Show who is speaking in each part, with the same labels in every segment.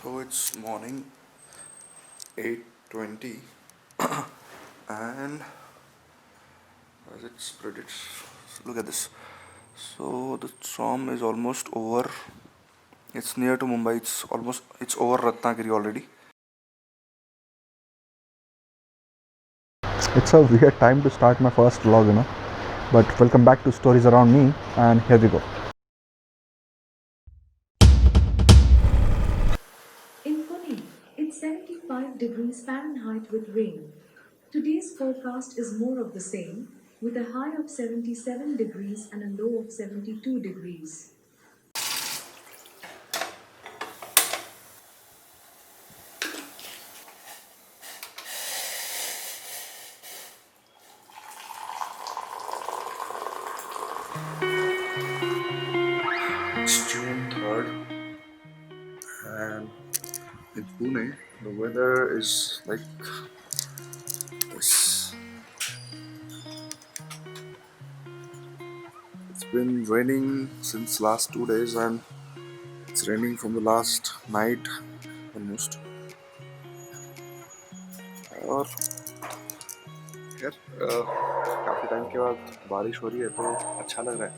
Speaker 1: So it's morning 8:20 and as it spread look at this. So the storm is almost over. It's near to Mumbai. It's over Ratnagiri already.
Speaker 2: It's a weird time to start my first vlog, but welcome back to Stories Around Me, and here we go.
Speaker 3: In Pune, it's 75 degrees Fahrenheit with rain. Today's forecast is more of the same, with a high of 77 degrees and a low of 72 degrees.
Speaker 1: It's June 3rd and in Pune the weather is like this. It's been raining since last 2 days and it's raining from the last night almost. और यार काफ़ी time के बाद बारिश हो रही है तो अच्छा लग रहा है.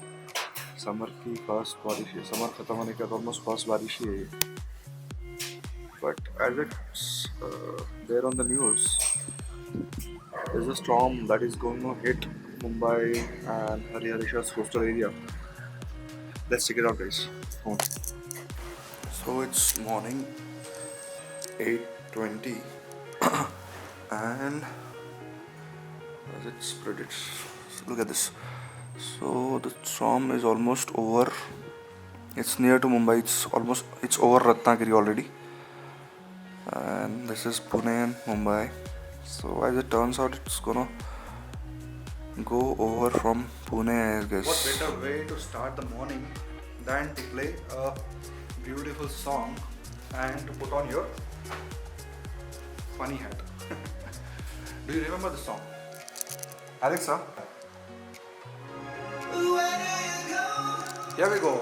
Speaker 1: समर की फर्स्ट बारिश है. समर ख़त्म होने के बाद ऑलमोस्ट फर्स्ट बारिश ही है ये. But as it's there on the news there's a storm that is going to hit Mumbai and Haryash's coastal area. Let's check it out, guys. Come on. So it's morning 8:20 and as it spread look at this. So the storm is almost over. It's near to Mumbai. It's over Ratnagiri already. And this is Pune and Mumbai. So as it turns out, it's gonna go over from Pune, I guess. What better way to start the morning than to play a beautiful song and to put on your funny hat. Do you remember the song? Alexa, here we go.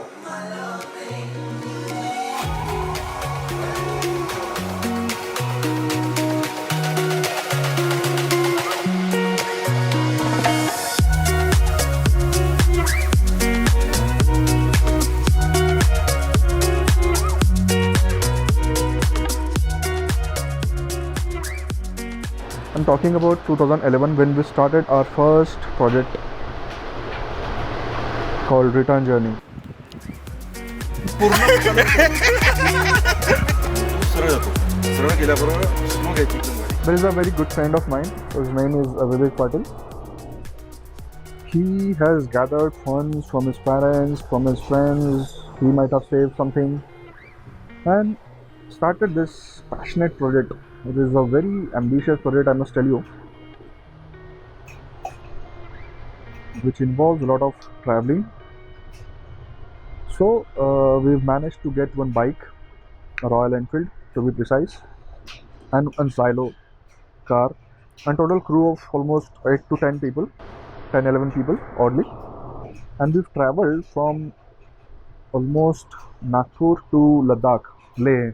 Speaker 2: I'm talking about 2011 when we started our first project called Return Journey. There is a very good friend of mine. His name is Vivek Patil. He has gathered funds from his parents, from his friends. He might have saved something and started this passionate project. It is a very ambitious project, I must tell you, which involves a lot of traveling. So we've managed to get one bike, a Royal Enfield to be precise, and a Xylo car, and total crew of almost 8 to 10 people, 10-11 people oddly. And we've traveled from almost Nagpur to Ladakh, Leh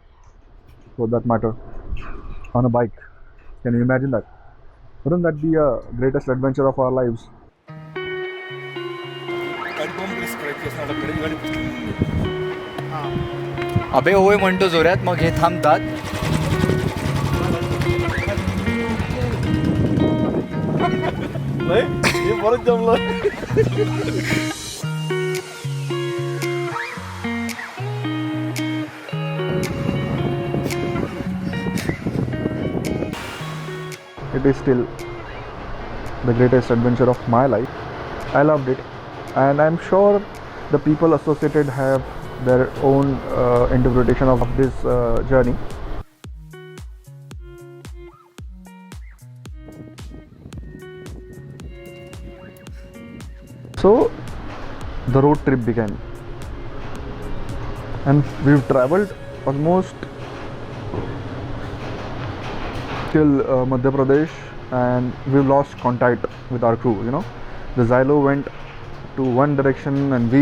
Speaker 2: for that matter, on a bike. Can you imagine that? Wouldn't that be a greatest adventure of our lives?
Speaker 4: अबे होय म्हणतो जोरात मग हे थांबतात.
Speaker 2: हे परत जमलं. It is still the greatest adventure of my life. I loved it, and I'm sure the people associated have their own interpretation of this journey. So the road trip began, and we've traveled almost till Madhya Pradesh, and we've lost contact with our crew. The Xylo went to one direction, and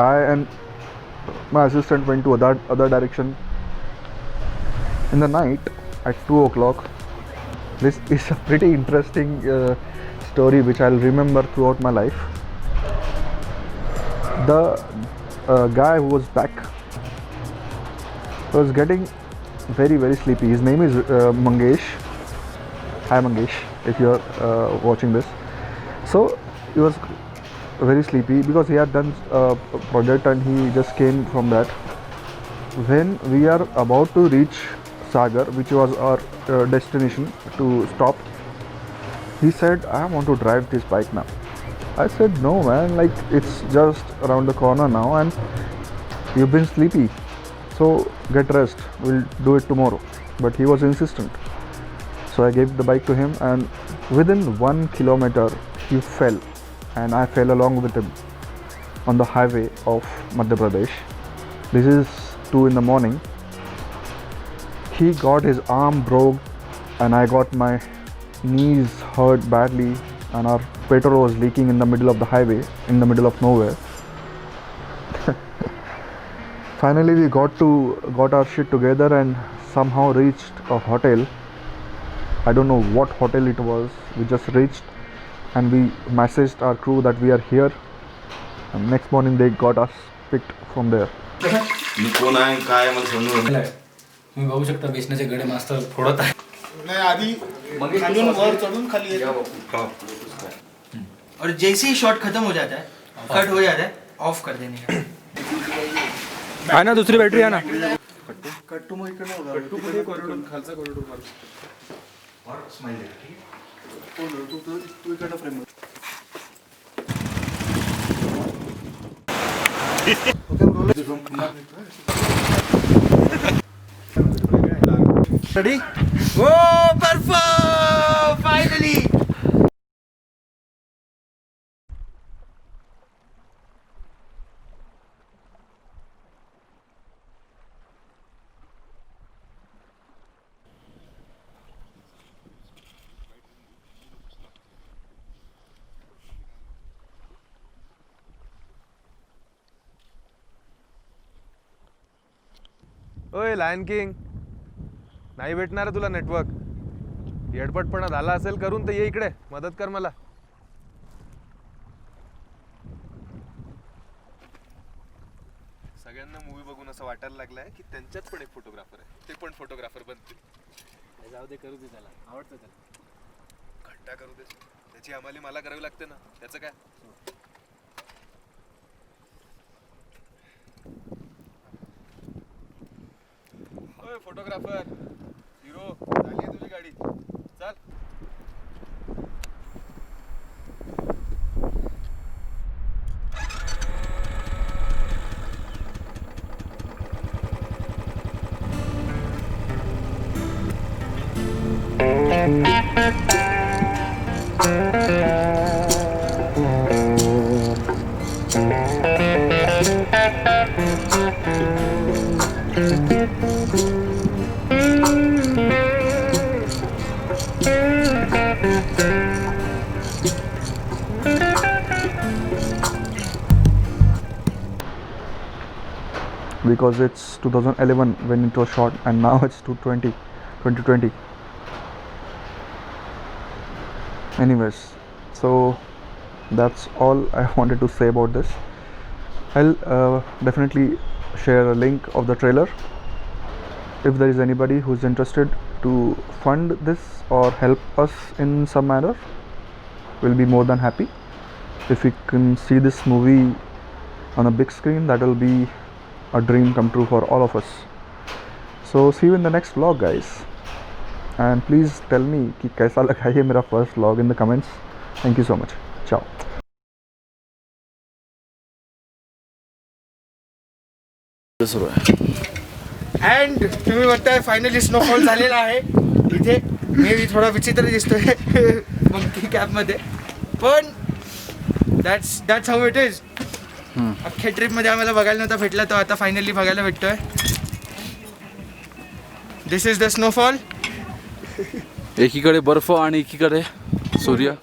Speaker 2: I and my assistant went to other direction. in the night at 2 o'clock. This is a pretty interesting story which I'll remember throughout my life. The guy who was back was getting very sleepy. His name is Mangesh. Hi Mangesh, if you are watching this. So he was very sleepy because he had done a project and he just came from that. When we are about to reach Sagar, which was our destination to stop, he said, I want to drive this bike now. I said, no man, like it's just around the corner now and you've been sleepy, so get rest, we'll do it tomorrow. But he was insistent, so I gave the bike to him, and within 1 kilometer he fell and I fell along with him on the highway of Madhya Pradesh. This is 2 in the morning. He got his arm broke and I got my knees hurt badly, and our petrol was leaking in the middle of the highway, in the middle of nowhere. Finally we got our shit together and somehow reached a hotel. I don't know what hotel it was. We just reached and we messaged our crew that we are here, and next morning they got us picked from there.
Speaker 5: मी कोण आहे काय आहे मला समजून
Speaker 6: तुम्ही बघू शकता बेसनाचे गडे मास्तर फोडत आहे.
Speaker 5: नाही आधी खालून वर चढून खाली
Speaker 7: और जैसे ही शॉट खत्म हो जाता है, कट हो जाता है, ऑफ कर देने का.
Speaker 6: आहे ना दुसरी बॅटरी आहे ना.
Speaker 5: कट्टू मग इकडे कट्टू पुढे कॉरिडॉर खालचा कॉरिडॉर मार स्माइल तू इकडे फ्रेम
Speaker 7: रेडी. ओ परफेक्ट, फाइनली.
Speaker 8: ओय लायन किंग, नाही भेटणार तुला नेटवर्क. येडपटपणा झाला असेल करून तर ये इकडे मदत कर मला. सगळ्यांना मूवी बघून असं वाटायला लागलंय की त्यांच्यात पण एक फोटोग्राफर आहे, ते पण फोटोग्राफर बनतील.
Speaker 6: जाऊ दे, करू दे, त्याला आवडतं त्याला.
Speaker 8: घंटा करू दे, त्याची हमाली मला करावी लागते ना, त्याचं काय. ओय फोटोग्राफर हिरो, झाली आहे तुझी गाडी, चल.
Speaker 2: Because it's 2011 when it was shot and now it's 2020. Anyways, so that's all I wanted to say about this. I'll definitely share a link of the trailer. If there is anybody who's interested to fund this or help us in some manner, we'll be more than happy. If we can see this movie on a big screen, that will be a dream come true for all of us. So see you in the next vlog guys, and please tell me कि कैसा लगा ये मेरा first vlog in the comments. Thank you so much. Ciao.
Speaker 7: And तुम्ही म्हणताय finally snowfall झालेला आहे इथे. मी थोडा विचित्र दिसतोय मंकी कॅपमध्ये, पण दॅट्स हाऊ इट इज. अख्ख्या ट्रिपमध्ये आम्हाला बघायला नव्हता भेटला, तो आता फायनली बघायला भेटतोय. This is the snowfall.
Speaker 9: एकीकडे बर्फ आणि एकीकडे सूर्य.